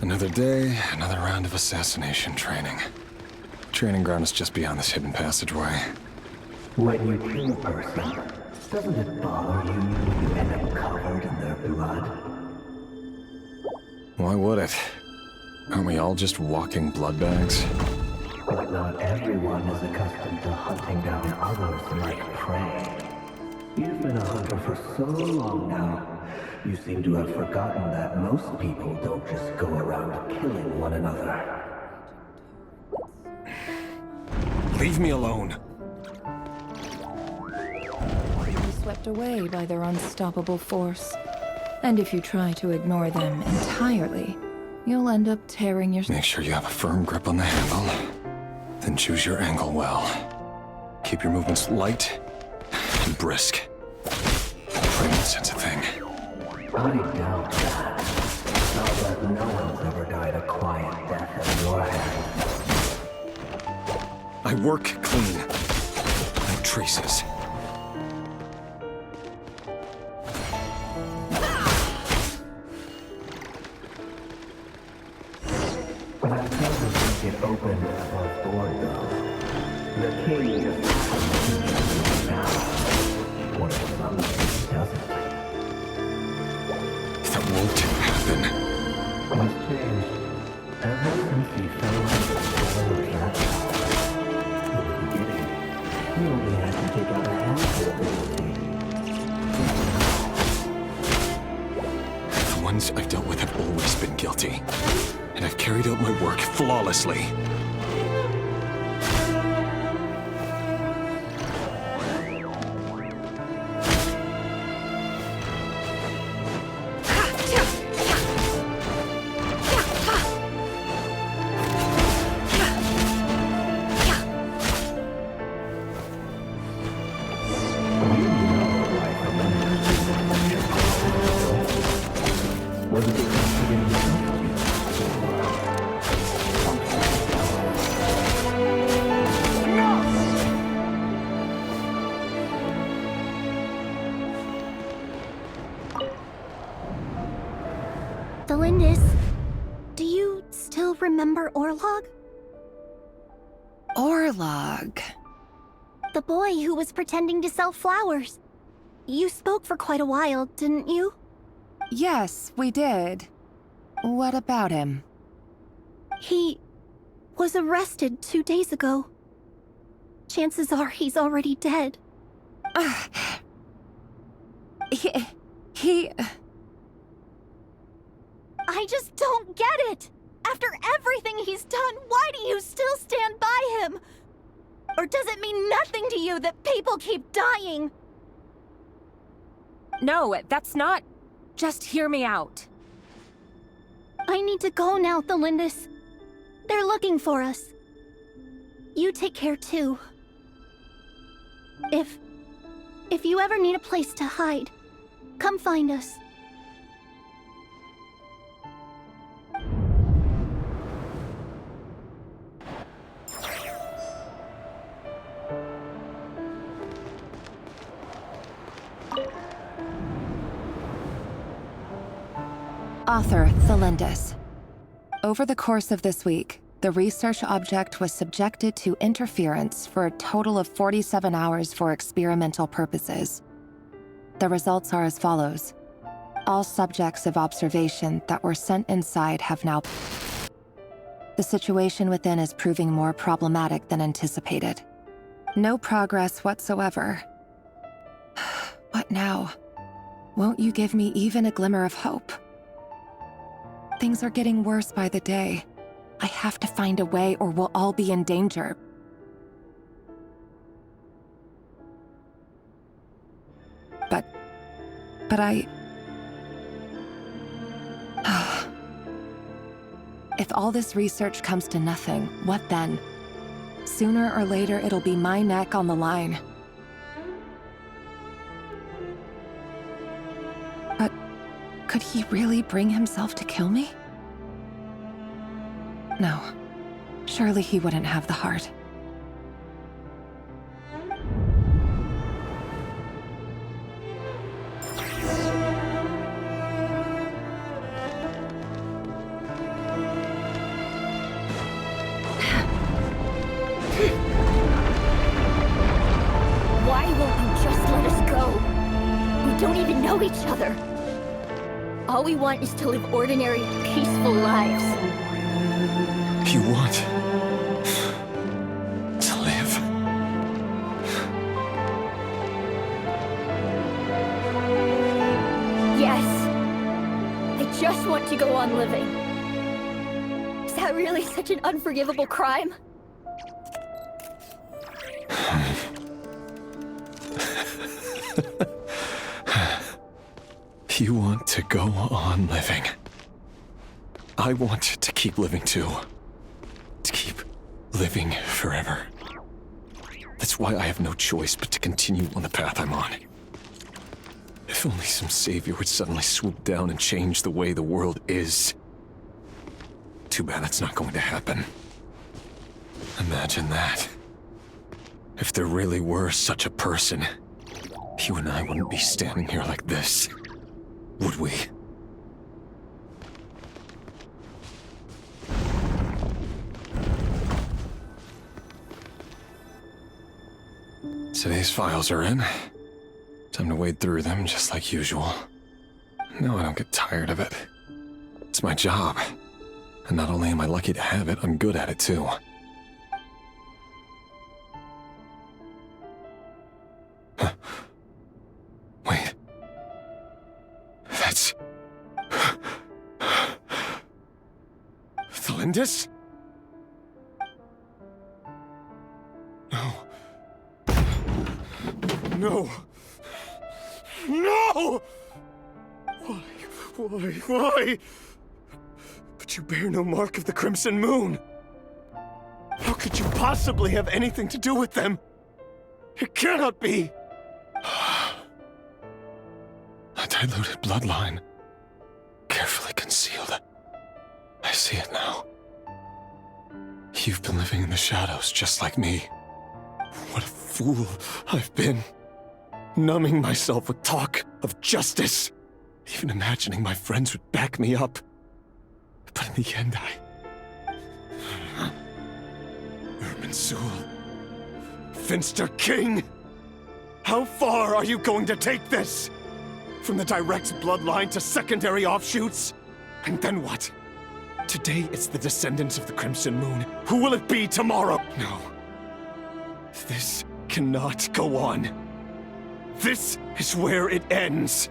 Another day, another round of assassination training. Training ground is just beyond this hidden passageway. When you kill a person, doesn't it bother you when you end up covered in their blood? Why would it? Aren't we all just walking blood bags? But not everyone is accustomed to hunting down others like prey. You've been a hunter for so long now, you seem to have forgotten that most people don't just go around killing one another. Leave me alone. You'll be swept away by their unstoppable force. And if you try to ignore them entirely, you'll end up tearing your... Make sure you have a firm grip on the handle. Then choose your angle well. Keep your movements light and brisk. Pray no sense a thing. I doubt that. Not that no one's ever died a quiet death at your hands. I work clean. No traces. That doesn't get opened above board, though. The king just now. What if something doesn't? That won't happen. What's changed? Ever since he fell out of the that in the beginning, he only had to take out a handful of The ones I've dealt with have always been guilty. And I've carried out my work flawlessly. Tholindis, do you still remember Orlog? Orlog. The boy who was pretending to sell flowers. You spoke for quite a while, didn't you? Yes, we did. What about him? He was arrested 2 days ago. Chances are he's already dead. He... I just don't get it! After everything he's done, why do you still stand by him? Or does it mean nothing to you that people keep dying? No, that's not... Just hear me out. I need to go now, Tholindis. They're looking for us. You take care too. If you ever need a place to hide, come find us. Author Tholindis. Over the course of this week, the research object was subjected to interference for a total of 47 hours for experimental purposes. The results are as follows. All subjects of observation that were sent inside have now... The situation within is proving more problematic than anticipated. No progress whatsoever. What now? Won't you give me even a glimmer of hope? Things are getting worse by the day. I have to find a way or we'll all be in danger. But I... If all this research comes to nothing, what then? Sooner or later, it'll be my neck on the line. Could he really bring himself to kill me? No. Surely he wouldn't have the heart. Why won't you just let us go? We don't even know each other. All we want is to live ordinary, peaceful lives. You want to live? Yes. I just want to go on living. Is that really such an unforgivable crime? You want to go on living. I want to keep living too. To keep living forever. That's why I have no choice but to continue on the path I'm on. If only some savior would suddenly swoop down and change the way the world is. Too bad that's not going to happen. Imagine that. If there really were such a person, you and I wouldn't be standing here like this. Would we? Today's files are in. Time to wade through them just like usual. No, I don't get tired of it. It's my job. And not only am I lucky to have it, I'm good at it too. Huh. Wait. That's... Tholindis? No. No! No! Why? But you bear no mark of the Crimson Moon! How could you possibly have anything to do with them? It cannot be! A diluted bloodline. Carefully concealed. I see it now. You've been living in the shadows just like me. What a fool I've been. Numbing myself with talk of justice. Even imagining my friends would back me up. But in the end, Irminsul. Finster King! How far are you going to take this? From the direct bloodline to secondary offshoots? And then what? Today it's the descendants of the Crimson Moon. Who will it be tomorrow? No. This cannot go on. This is where it ends.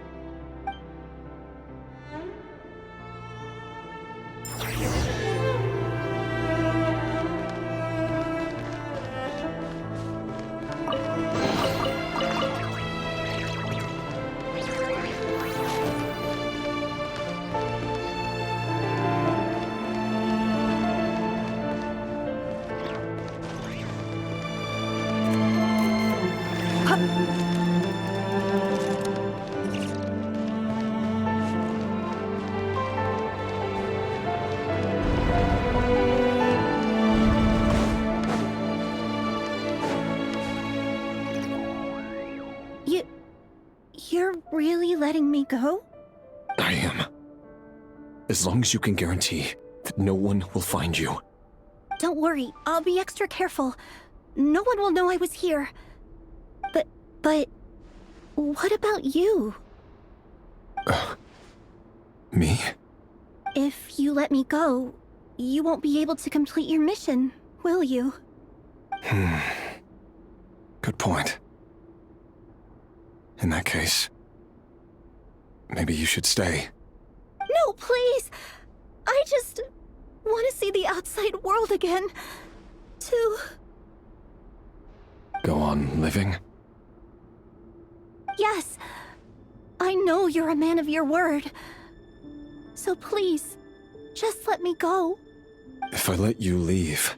You're really letting me go? I am. As long as you can guarantee that no one will find you. Don't worry, I'll be extra careful. No one will know I was here. But... what about you? Me? If you let me go, you won't be able to complete your mission, will you? Good point. In that case, maybe you should stay. No, please! I just want to see the outside world again. To... Go on living? Yes. I know you're a man of your word. So please, just let me go. If I let you leave,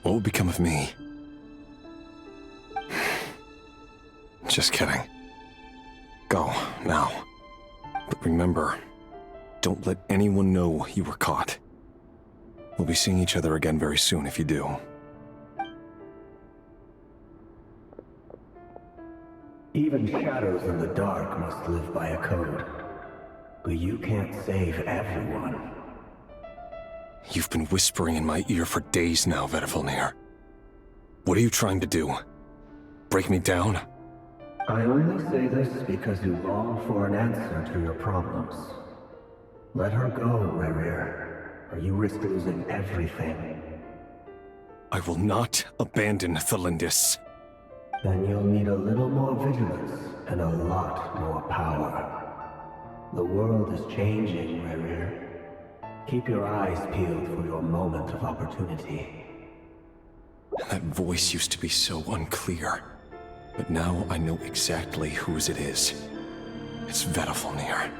what will become of me? Just kidding. Go, now. But remember, don't let anyone know you were caught. We'll be seeing each other again very soon if you do. Even shadows in the dark must live by a code. But you can't save everyone. You've been whispering in my ear for days now, Vedifalnir. What are you trying to do? Break me down? I only say this because you long for an answer to your problems. Let her go, Rerir, or you risk losing everything. I will not abandon Tholindis. Then you'll need a little more vigilance and a lot more power. The world is changing, Rerir. Keep your eyes peeled for your moment of opportunity. That voice used to be so unclear, but now I know exactly whose it is. It's Vedifalnir.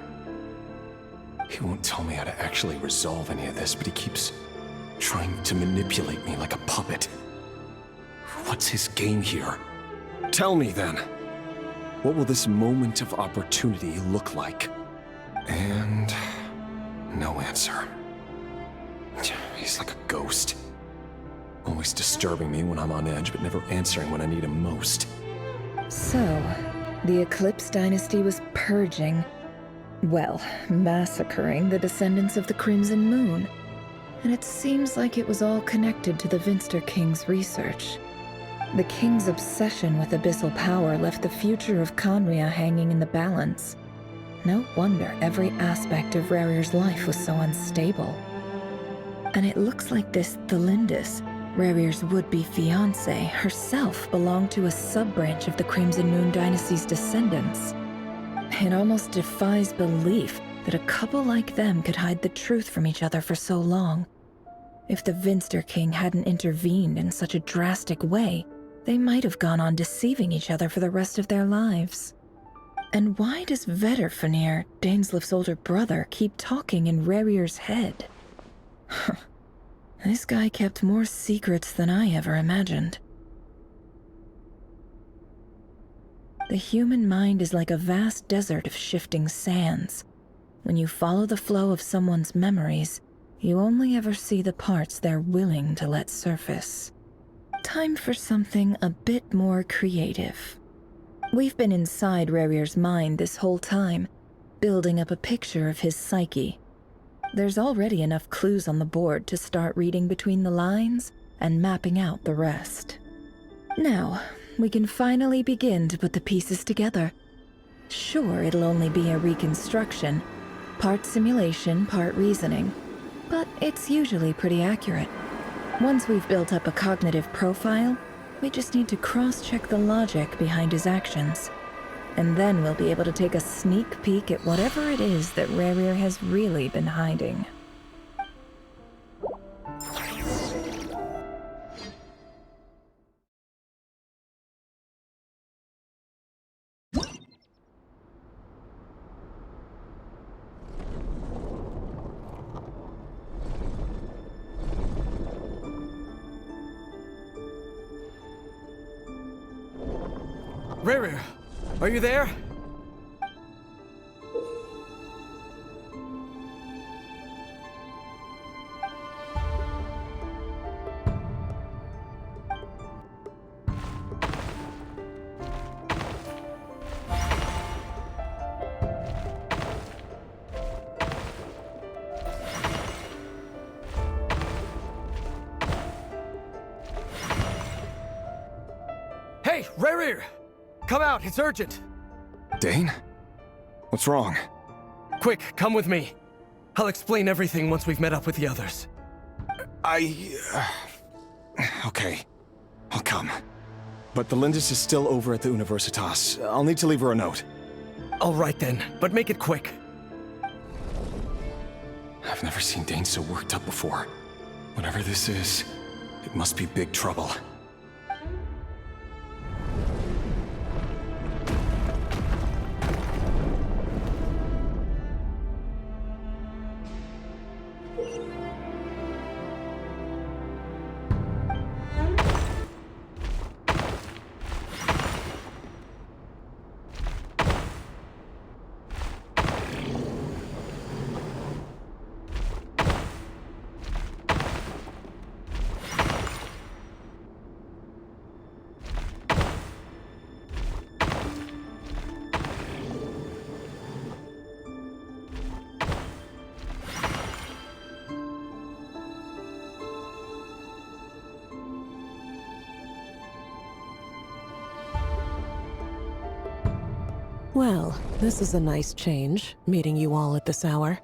He won't tell me how to actually resolve any of this, but he keeps trying to manipulate me like a puppet. What's his game here? Tell me then. What will this moment of opportunity look like? And no answer. He's like a ghost. Always disturbing me when I'm on edge, but never answering when I need him most. So, the Eclipse Dynasty was purging, well, massacring the descendants of the Crimson Moon. And it seems like it was all connected to the Vinster King's research. The King's obsession with abyssal power left the future of Khaenri'ah hanging in the balance. No wonder every aspect of Rerir's life was so unstable. And it looks like this Tholindis, Rerir's would-be fiancée, herself belonged to a sub-branch of the Crimson Moon Dynasty's descendants. It almost defies belief that a couple like them could hide the truth from each other for so long. If the Vinster King hadn't intervened in such a drastic way, they might have gone on deceiving each other for the rest of their lives. And why does Vedifalnir, Dainsleif's older brother, keep talking in Rerir's head? This guy kept more secrets than I ever imagined. The human mind is like a vast desert of shifting sands. When you follow the flow of someone's memories, you only ever see the parts they're willing to let surface. Time for something a bit more creative. We've been inside Rerir's mind this whole time, building up a picture of his psyche. There's already enough clues on the board to start reading between the lines and mapping out the rest. Now, we can finally begin to put the pieces together. Sure, it'll only be a reconstruction, part simulation, part reasoning, but it's usually pretty accurate. Once we've built up a cognitive profile, we just need to cross-check the logic behind his actions. And then we'll be able to take a sneak peek at whatever it is that Rerir has really been hiding. Rerir, are you there? Hey, Rerir! Come out, it's urgent! Dane? What's wrong? Quick, come with me. I'll explain everything once we've met up with the others. Okay. I'll come. But Tholindis is still over at the Universitas. I'll need to leave her a note. All right then, but make it quick. I've never seen Dane so worked up before. Whatever this is, it must be big trouble. Well, this is a nice change, meeting you all at this hour.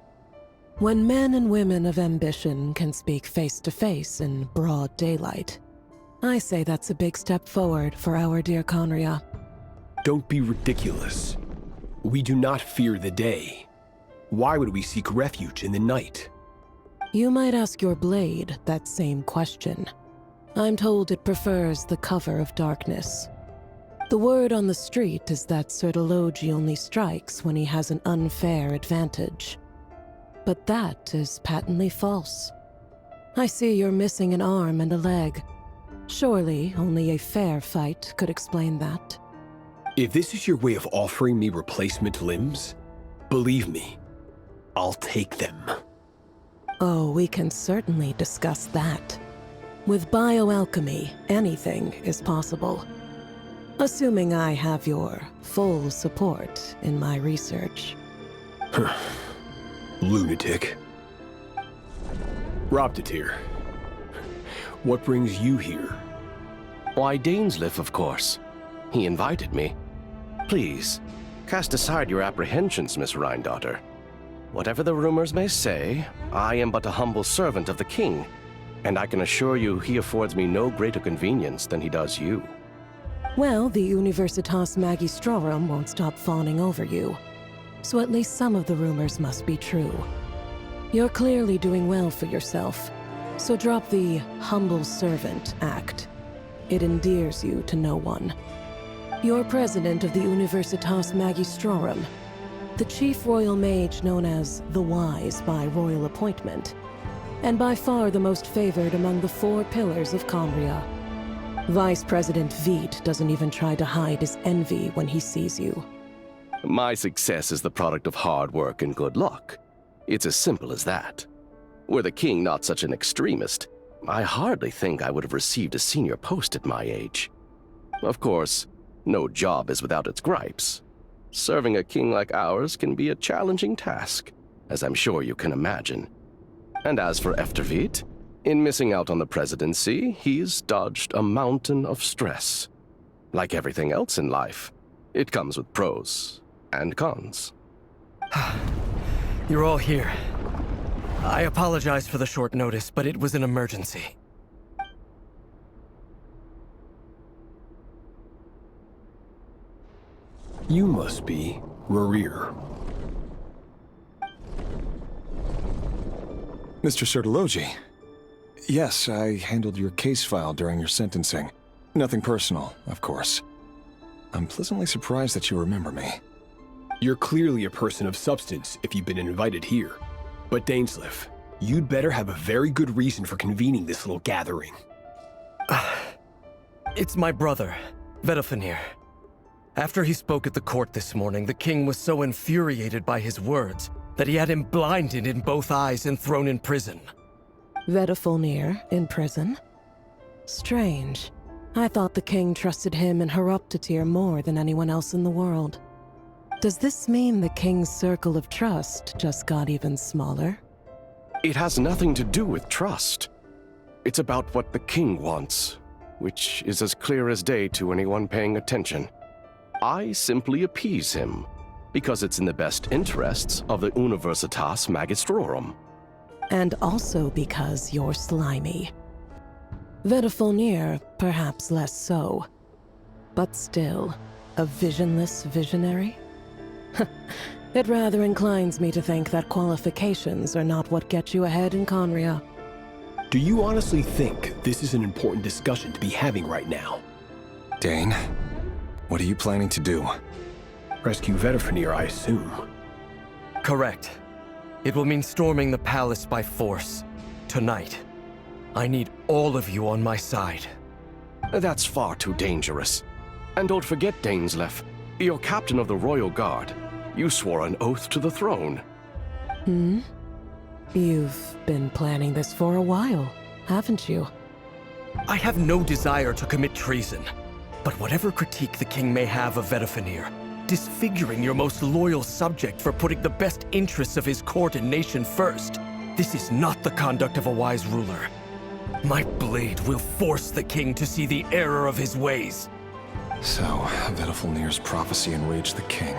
When men and women of ambition can speak face to face in broad daylight, I say that's a big step forward for our dear Conria. Don't be ridiculous. We do not fear the day. Why would we seek refuge in the night? You might ask your blade that same question. I'm told it prefers the cover of darkness. The word on the street is that Elegy only strikes when he has an unfair advantage. But that is patently false. I see you're missing an arm and a leg. Surely only a fair fight could explain that. If this is your way of offering me replacement limbs, believe me, I'll take them. Oh, we can certainly discuss that. With bioalchemy, anything is possible. Assuming I have your full support in my research. Lunatic. Robtatir, what brings you here? Why, Dainsleif, of course. He invited me. Please, cast aside your apprehensions, Miss Rhindaughter. Whatever the rumors may say, I am but a humble servant of the king, and I can assure you he affords me no greater convenience than he does you. Well, the Universitas Magistrorum won't stop fawning over you, so at least some of the rumors must be true. You're clearly doing well for yourself, so drop the humble servant act. It endears you to no one. You're president of the Universitas Magistrorum, the chief royal mage known as the Wise by royal appointment, and by far the most favored among the 4 pillars of Conria. Vice President Veit doesn't even try to hide his envy when he sees you. My success is the product of hard work and good luck. It's as simple as that. Were the king not such an extremist, I hardly think I would have received a senior post at my age. Of course, no job is without its gripes. Serving a king like ours can be a challenging task, as I'm sure you can imagine. And as for Veit, in missing out on the presidency, he's dodged a mountain of stress. Like everything else in life, it comes with pros and cons. You're all here. I apologize for the short notice, but it was an emergency. You must be Rerir. Mr. Sertology. Yes, I handled your case file during your sentencing. Nothing personal, of course. I'm pleasantly surprised that you remember me. You're clearly a person of substance if you've been invited here. But Dainsleif, you'd better have a very good reason for convening this little gathering. It's my brother, Vedofenir. After he spoke at the court this morning, the king was so infuriated by his words that he had him blinded in both eyes and thrown in prison. Vedofenir in prison? Strange. I thought the king trusted him and Hoyoverse more than anyone else in the world. Does this mean the king's circle of trust just got even smaller? It has nothing to do with trust. It's about what the king wants, which is as clear as day to anyone paying attention. I simply appease him, because it's in the best interests of the Universitas Magistrorum. And also because you're slimy. Vedofenir, perhaps less so. But still, a visionless visionary? It rather inclines me to think that qualifications are not what get you ahead in Conria. Do you honestly think this is an important discussion to be having right now? Dane, what are you planning to do? Rescue Vedofenir, I assume. Correct. It will mean storming the palace by force. Tonight. I need all of you on my side. That's far too dangerous. And don't forget, Dainsleif, you're captain of the Royal Guard. You swore an oath to the throne. You've been planning this for a while, haven't you? I have no desire to commit treason. But whatever critique the king may have of Vedofenir, disfiguring your most loyal subject for putting the best interests of his court and nation first, this is not the conduct of a wise ruler. My blade will force the king to see the error of his ways. So, Vedofenir's prophecy enraged the king.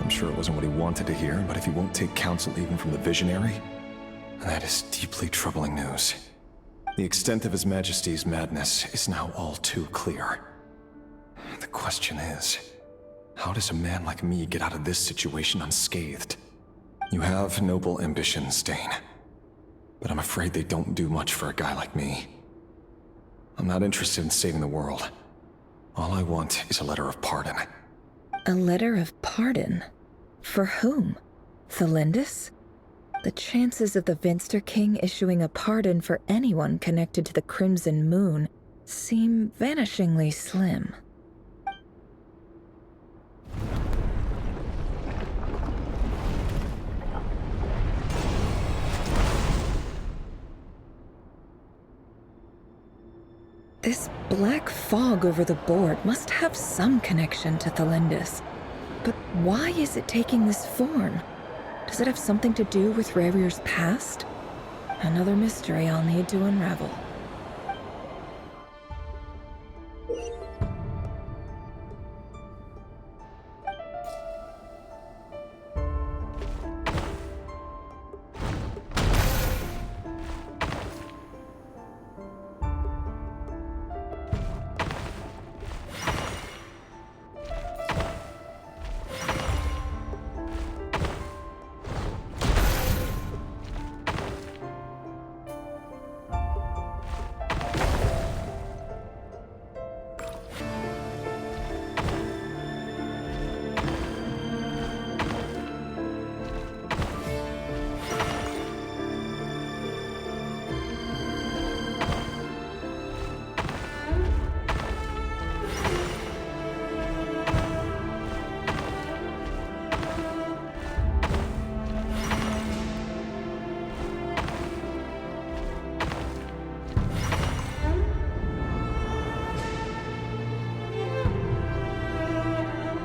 I'm sure it wasn't what he wanted to hear, but if he won't take counsel even from the visionary, that is deeply troubling news. The extent of His Majesty's madness is now all too clear. The question is, how does a man like me get out of this situation unscathed? You have noble ambitions, Dane, but I'm afraid they don't do much for a guy like me. I'm not interested in saving the world. All I want is a letter of pardon. A letter of pardon? For whom? Tholindis? The chances of the Finster King issuing a pardon for anyone connected to the Crimson Moon seem vanishingly slim. This black fog over the board must have some connection to Tholindis. But why is it taking this form? Does it have something to do with Rarir's past? Another mystery I'll need to unravel.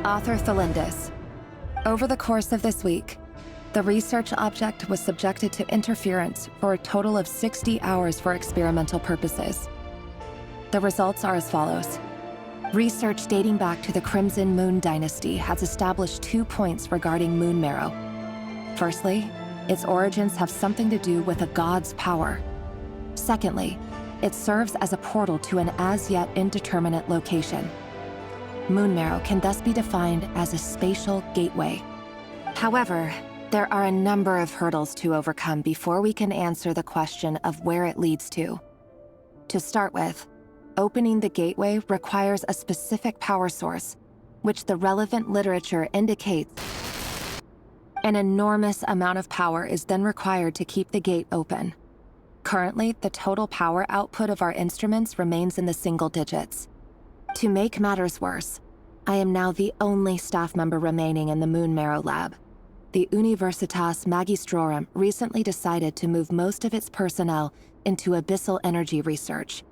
Author Tholindis. Over the course of this week, the research object was subjected to interference for a total of 60 hours for experimental purposes. The results are as follows. Research dating back to the Crimson Moon Dynasty has established 2 points regarding moon marrow. Firstly, its origins have something to do with a god's power. Secondly, it serves as a portal to an as-yet indeterminate location. Moon marrow can thus be defined as a spatial gateway. However, there are a number of hurdles to overcome before we can answer the question of where it leads to. To start with, opening the gateway requires a specific power source, which the relevant literature indicates. An enormous amount of power is then required to keep the gate open. Currently, the total power output of our instruments remains in the single digits. To make matters worse, I am now the only staff member remaining in the Moon Marrow lab. The Universitas Magistrorum recently decided to move most of its personnel into Abyssal energy research,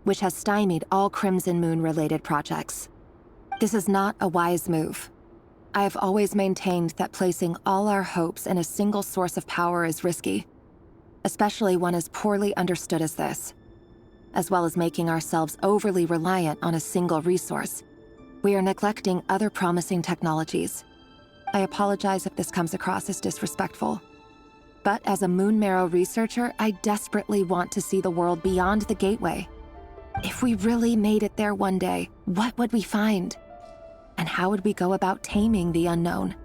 which has stymied all Crimson Moon-related projects. This is not a wise move. I have always maintained that placing all our hopes in a single source of power is risky, especially one as poorly understood as this. As well as making ourselves overly reliant on a single resource, we are neglecting other promising technologies. I apologize if this comes across as disrespectful. But as a Moon Marrow researcher, I desperately want to see the world beyond the gateway. If we really made it there one day, what would we find? And how would we go about taming the unknown?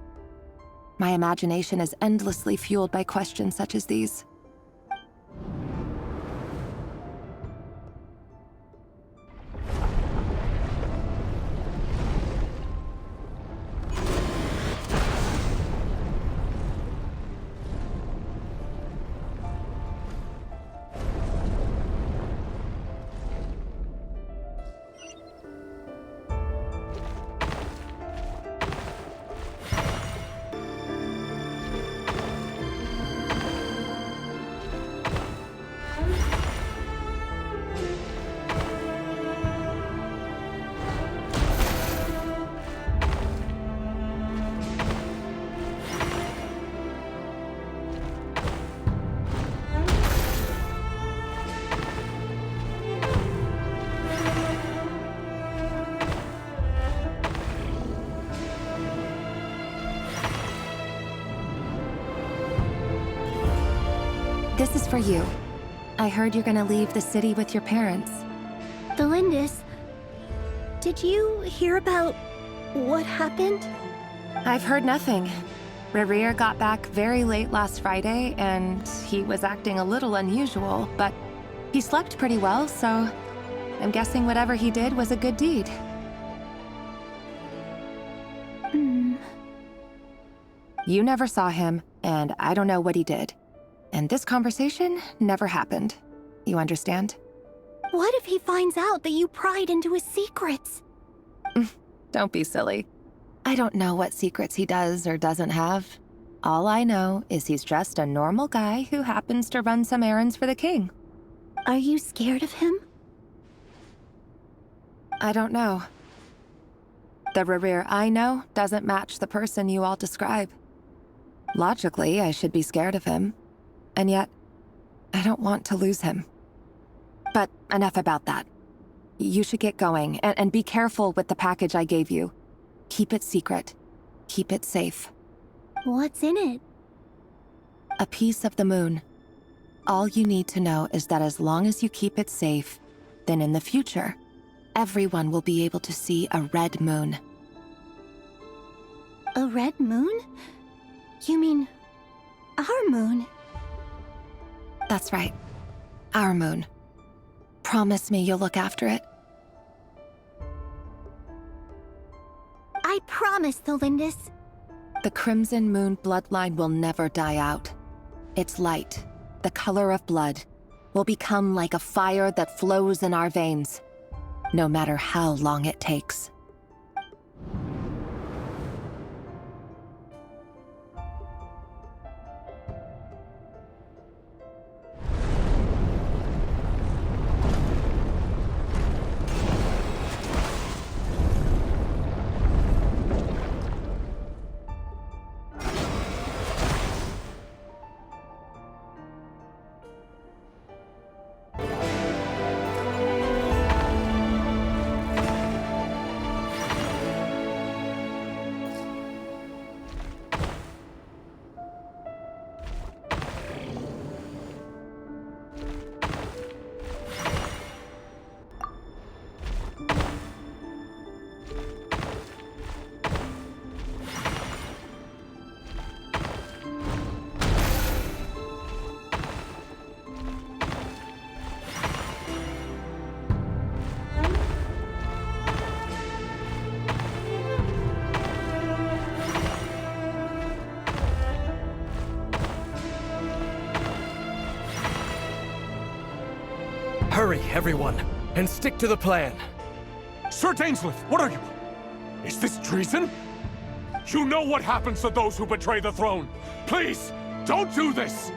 My imagination is endlessly fueled by questions such as these. This is for you. I heard you're gonna leave the city with your parents. Tholindis, did you hear about what happened? I've heard nothing. Rerir got back very late last Friday, and he was acting a little unusual, but he slept pretty well, so I'm guessing whatever he did was a good deed. You never saw him, and I don't know what he did. And this conversation never happened. You understand? What if he finds out that you pried into his secrets? Don't be silly. I don't know what secrets he does or doesn't have. All I know is he's just a normal guy who happens to run some errands for the king. Are you scared of him? I don't know. The Rerir I know doesn't match the person you all describe. Logically, I should be scared of him. And yet, I don't want to lose him. But enough about that. You should get going, and be careful with the package I gave you. Keep it secret. Keep it safe. What's in it? A piece of the moon. All you need to know is that as long as you keep it safe, then in the future, everyone will be able to see a red moon. A red moon? You mean our moon? That's right. Our moon. Promise me you'll look after it. I promise, Tholindis. The Crimson Moon bloodline will never die out. Its light, the color of blood, will become like a fire that flows in our veins, no matter how long it takes. Hurry, everyone, and stick to the plan. Sir Dainsleif, what are you? Is this treason? You know what happens to those who betray the throne. Please, don't do this!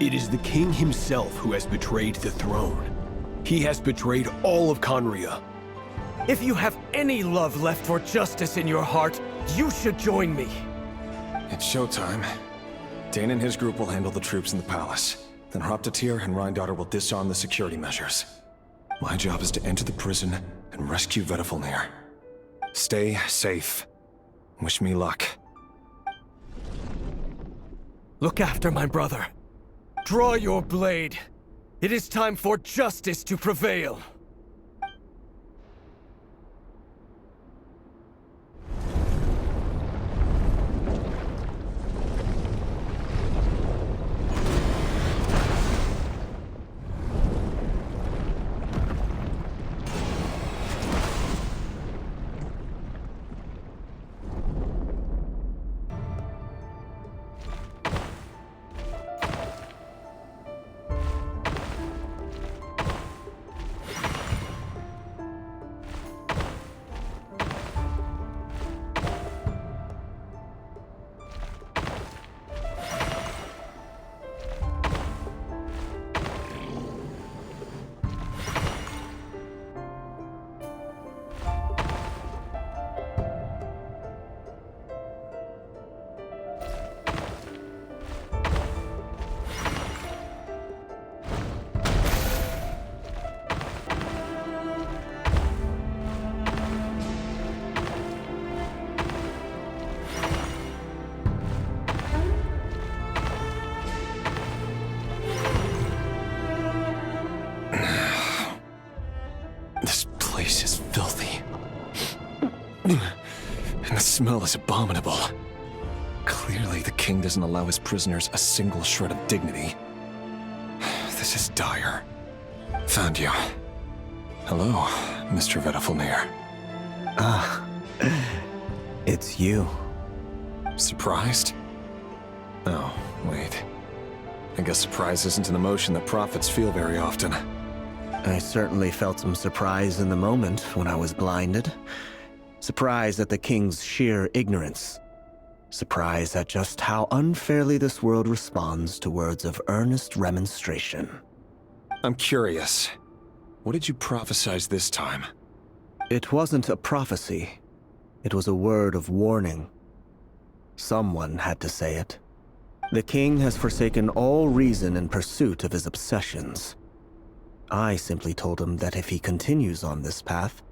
It is the king himself who has betrayed the throne. He has betrayed all of Conria. If you have any love left for justice in your heart, you should join me. It's showtime. Dane and his group will handle the troops in the palace. Then Hraptatir and Rheindotter will disarm the security measures. My job is to enter the prison and rescue Vedifalnir. Stay safe. Wish me luck. Look after my brother. Draw your blade. It is time for justice to prevail. And the smell is abominable. Clearly, the king doesn't allow his prisoners a single shred of dignity. This is dire. Found you. Hello, Mr. Vedafilnir. Ah, it's you. Surprised? Oh, wait. I guess surprise isn't an emotion that prophets feel very often. I certainly felt some surprise in the moment when I was blinded. Surprise at the king's sheer ignorance. Surprise at just how unfairly this world responds to words of earnest remonstration. I'm curious. What did you prophesize this time? It wasn't a prophecy. It was a word of warning. Someone had to say it. The king has forsaken all reason in pursuit of his obsessions. I simply told him that if he continues on this path,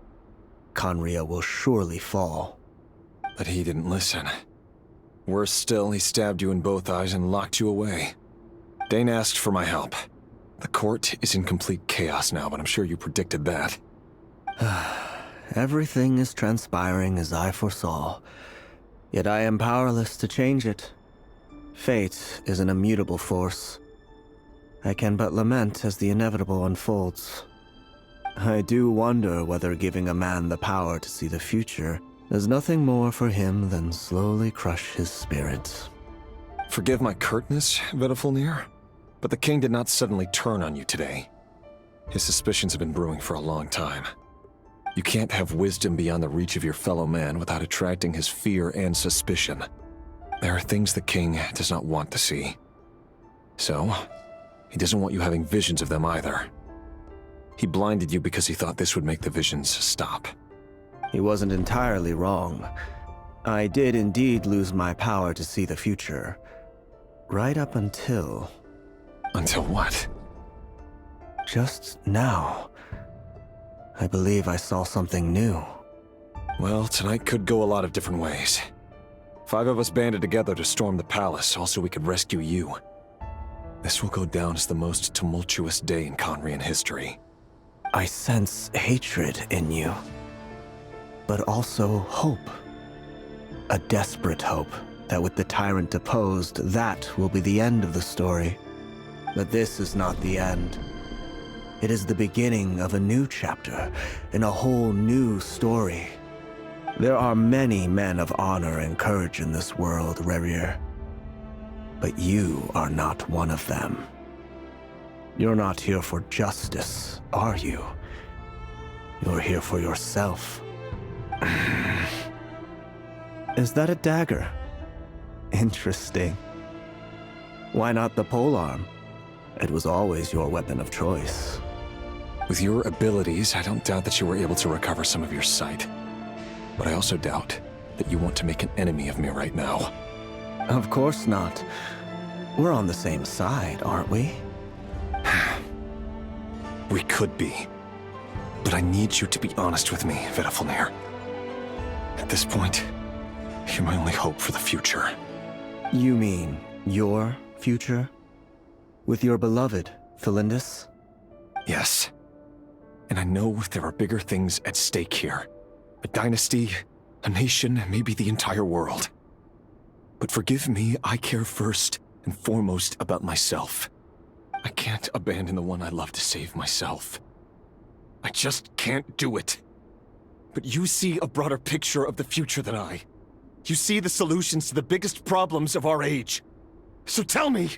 Khaenri'ah will surely fall. But he didn't listen. Worse still, he stabbed you in both eyes and locked you away. Dain asked for my help. The court is in complete chaos now, but I'm sure you predicted that. Everything is transpiring as I foresaw, yet I am powerless to change it. Fate is an immutable force. I can but lament as the inevitable unfolds. I do wonder whether giving a man the power to see the future does nothing more for him than slowly crush his spirit. Forgive my curtness, Vedafilnir, but the king did not suddenly turn on you today. His suspicions have been brewing for a long time. You can't have wisdom beyond the reach of your fellow man without attracting his fear and suspicion. There are things the king does not want to see. So, he doesn't want you having visions of them either. He blinded you because he thought this would make the visions stop. He wasn't entirely wrong. I did indeed lose my power to see the future. Right up until... Until what? Just now. I believe I saw something new. Well, tonight could go a lot of different ways. 5 of us banded together to storm the palace, also we could rescue you. This will go down as the most tumultuous day in Khaenri'ah history. I sense hatred in you, but also hope. A desperate hope that with the tyrant deposed, that will be the end of the story. But this is not the end. It is the beginning of a new chapter, in a whole new story. There are many men of honor and courage in this world, Rerir. But you are not one of them. You're not here for justice, are you? You're here for yourself. Is that a dagger? Interesting. Why not the polearm? It was always your weapon of choice. With your abilities, I don't doubt that you were able to recover some of your sight. But I also doubt that you want to make an enemy of me right now. Of course not. We're on the same side, aren't we? We could be. But I need you to be honest with me, Vedafilnir. At this point, you're my only hope for the future. You mean your future? With your beloved, Tholindis? Yes. And I know there are bigger things at stake here. A dynasty, a nation, maybe the entire world. But forgive me, I care first and foremost about myself. I can't abandon the one I love to save myself. I just can't do it. But you see a broader picture of the future than I. You see the solutions to the biggest problems of our age. So tell me,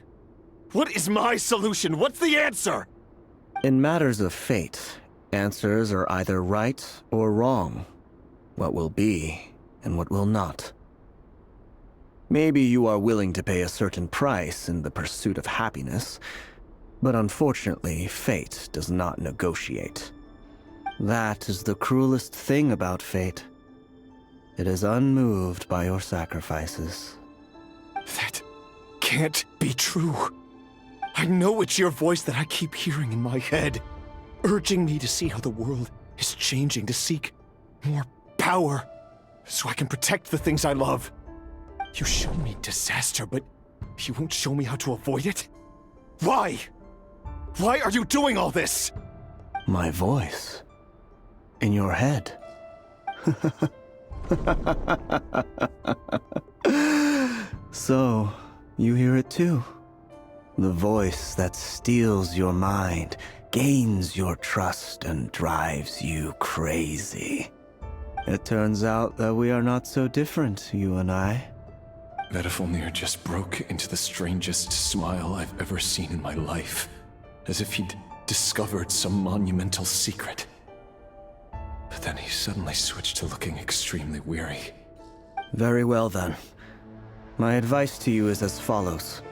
what is my solution? What's the answer? In matters of fate, answers are either right or wrong. What will be, and what will not. Maybe you are willing to pay a certain price in the pursuit of happiness, but unfortunately, fate does not negotiate. That is the cruelest thing about fate. It is unmoved by your sacrifices. That can't be true. I know it's your voice that I keep hearing in my head, urging me to see how the world is changing, to seek more power, so I can protect the things I love. You show me disaster, but you won't show me how to avoid it? Why? Why are you doing all this? My voice. In your head. So, you hear it too? The voice that steals your mind, gains your trust, and drives you crazy. It turns out that we are not so different, you and I. Vedifalnir just broke into the strangest smile I've ever seen in my life, as if he'd discovered some monumental secret. But then he suddenly switched to looking extremely weary. Very well then. My advice to you is as follows.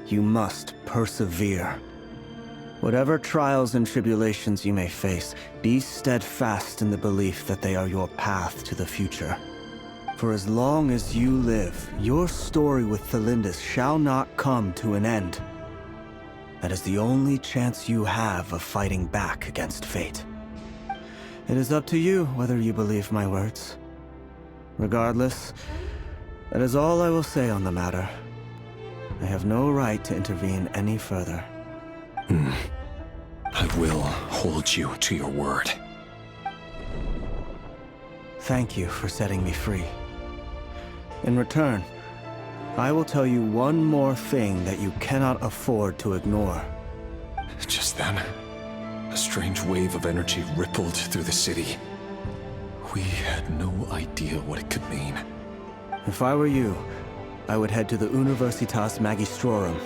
You must persevere. Whatever trials and tribulations you may face, be steadfast in the belief that they are your path to the future. For as long as you live, your story with Tholindis shall not come to an end. That is the only chance you have of fighting back against fate. It is up to you whether you believe my words. Regardless, that is all I will say on the matter. I have no right to intervene any further. I will hold you to your word. Thank you for setting me free. In return, I will tell you one more thing that you cannot afford to ignore. Just then, a strange wave of energy rippled through the city. We had no idea what it could mean. If I were you, I would head to the Universitas Magistrorum.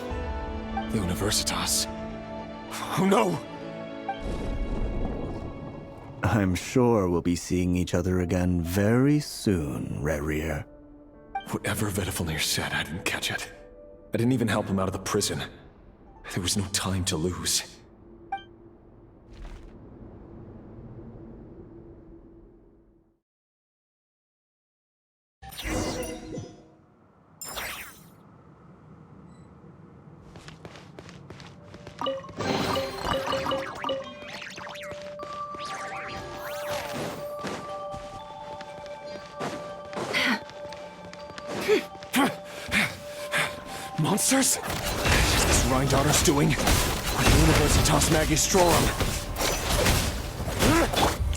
The Universitas? Oh no! I'm sure we'll be seeing each other again very soon, Rerir. Whatever Vedifalnir said, I didn't catch it. I didn't even help him out of the prison. There was no time to lose. Monsters? Is this Rhine-Daughter's doing? Or the Universitas Magistrorum?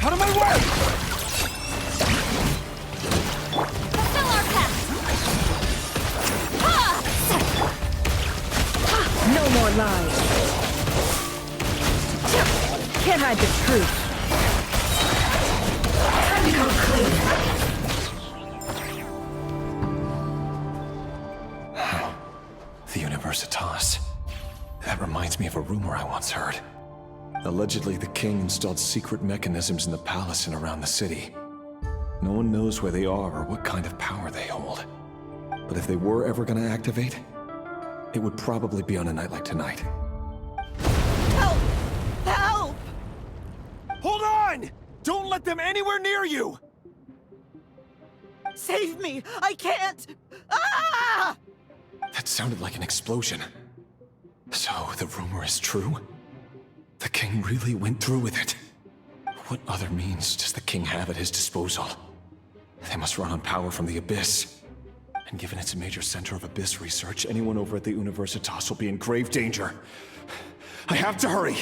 Out of my way! Fulfill our pact! No more lies. Can't hide the truth. Time to go clean. The Universitas. That reminds me of a rumor I once heard. Allegedly, the king installed secret mechanisms in the palace and around the city. No one knows where they are or what kind of power they hold. But if they were ever gonna activate, it would probably be on a night like tonight. Help! Help! Hold on! Don't let them anywhere near you! Save me! I can't! Ah! That sounded like an explosion. So, the rumor is true? The king really went through with it? What other means does the king have at his disposal? They must run on power from the Abyss. And given it's a major center of Abyss research, anyone over at the Universitas will be in grave danger. I have to hurry!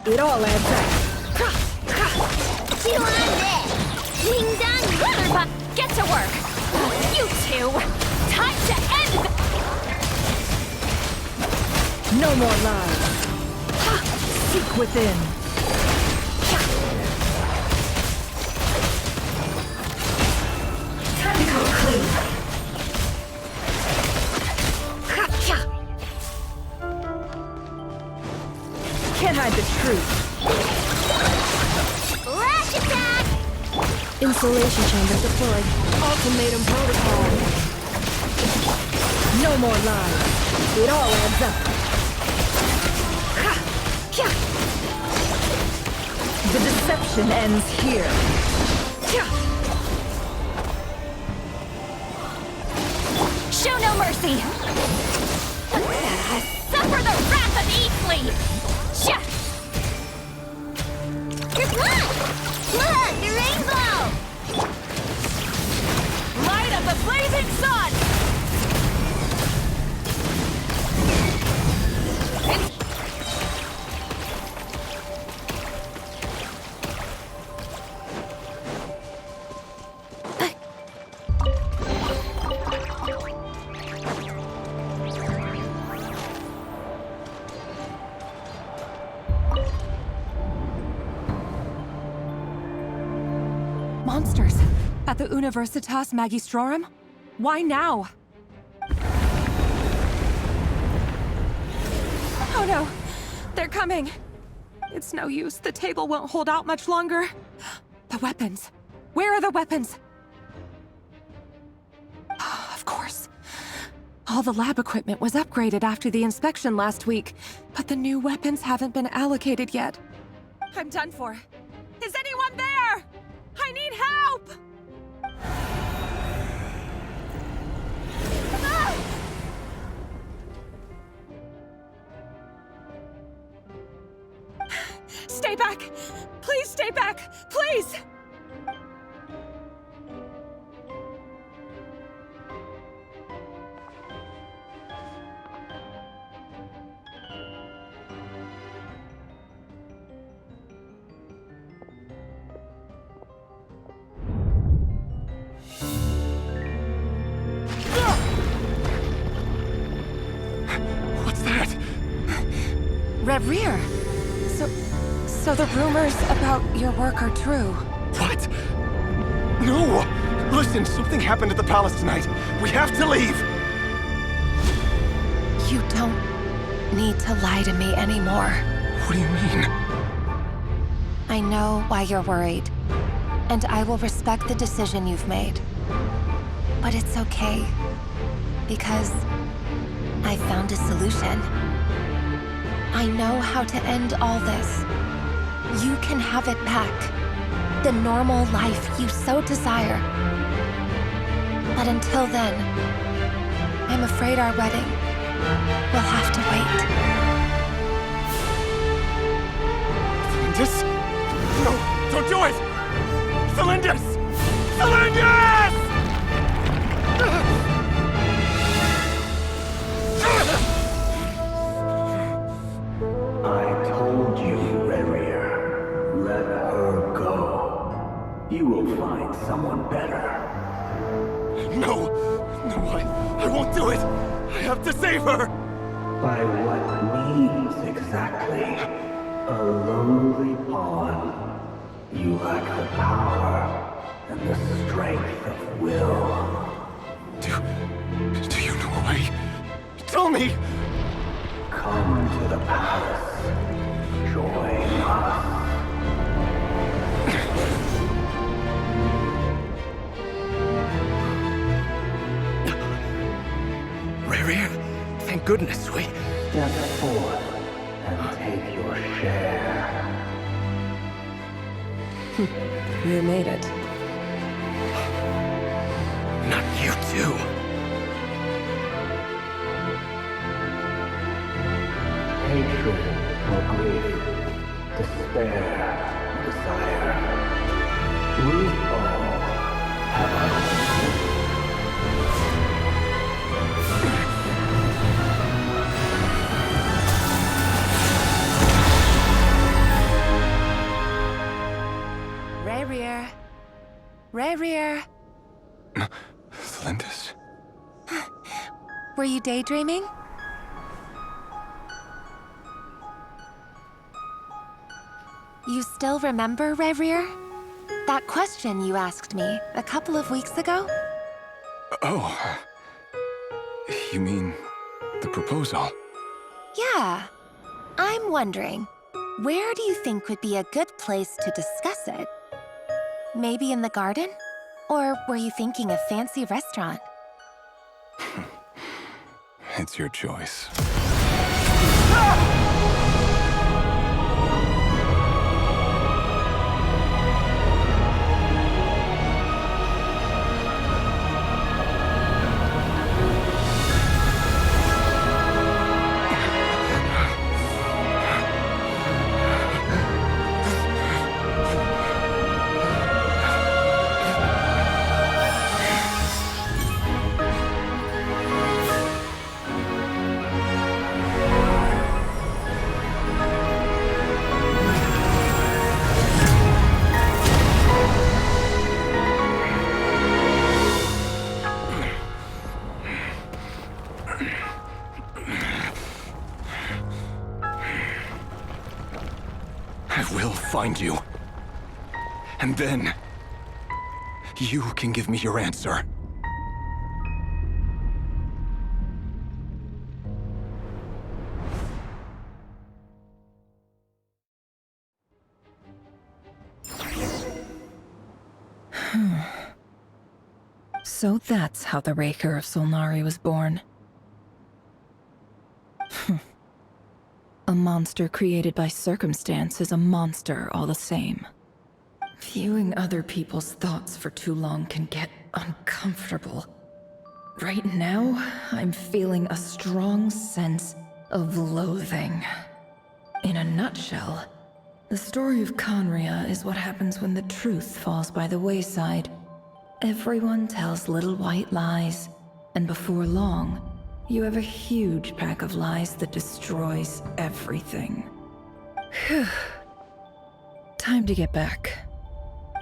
It all adds up. Get to work! You two! Time to end the... No more lies. Seek within. Time to go clean. Can't hide the truth. Flash attack! Insulation chamber deployed. Ultimatum protocol. No more lies. It all adds up. The deception ends here. Show no mercy! Suffer the wrath of Eastleaf! Look! The rainbow! Light of the blazing sun! Monsters! At the Universitas Magistrorum? Why now? Oh no! They're coming! It's no use. The table won't hold out much longer. The weapons. Where are the weapons? Of course. All the lab equipment was upgraded after the inspection last week, but the new weapons haven't been allocated yet. I'm done for. Is anyone there? I need help! Ah! Stay back! Please stay back! Please! Rear. So the rumors about your work are true. What? No! Listen, something happened at the palace tonight. We have to leave! You don't need to lie to me anymore. What do you mean? I know why you're worried, and I will respect the decision you've made. But it's okay, because I found a solution. I know how to end all this. You can have it back. The normal life you so desire. But until then, I'm afraid our wedding will have to wait. Tholindis? No, don't do it! Tholindis! Tholindis! I told you, Rerir. Let her go. You will find someone better. No! No, I won't do it! I have to save her! By what means exactly? A lowly pawn. You lack the power and the strength of will. Do you know a way? Tell me! Come to the palace. Join us. Rerir, thank goodness we... Step forth and take your share. You made it. Not you too. Hatred or grief, despair, desire. We all have our own. Rerir. Rerir. Tholindis? Were you daydreaming? You still remember, Rerir? That question you asked me a couple of weeks ago? Oh. You mean the proposal? Yeah. I'm wondering, where do you think would be a good place to discuss it? Maybe in the garden? Or were you thinking a fancy restaurant? It's your choice. I will find you. And then, you can give me your answer. So that's how the Raker of Solnari was born. A monster created by circumstance is a monster all the same. Viewing other people's thoughts for too long can get uncomfortable. Right now, I'm feeling a strong sense of loathing. In a nutshell, the story of Conria is what happens when the truth falls by the wayside. Everyone tells little white lies, and before long, you have a huge pack of lies that destroys everything. Phew. Time to get back.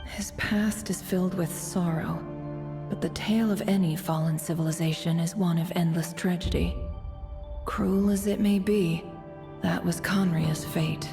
His past is filled with sorrow, but the tale of any fallen civilization is one of endless tragedy. Cruel as it may be, that was Conria's fate.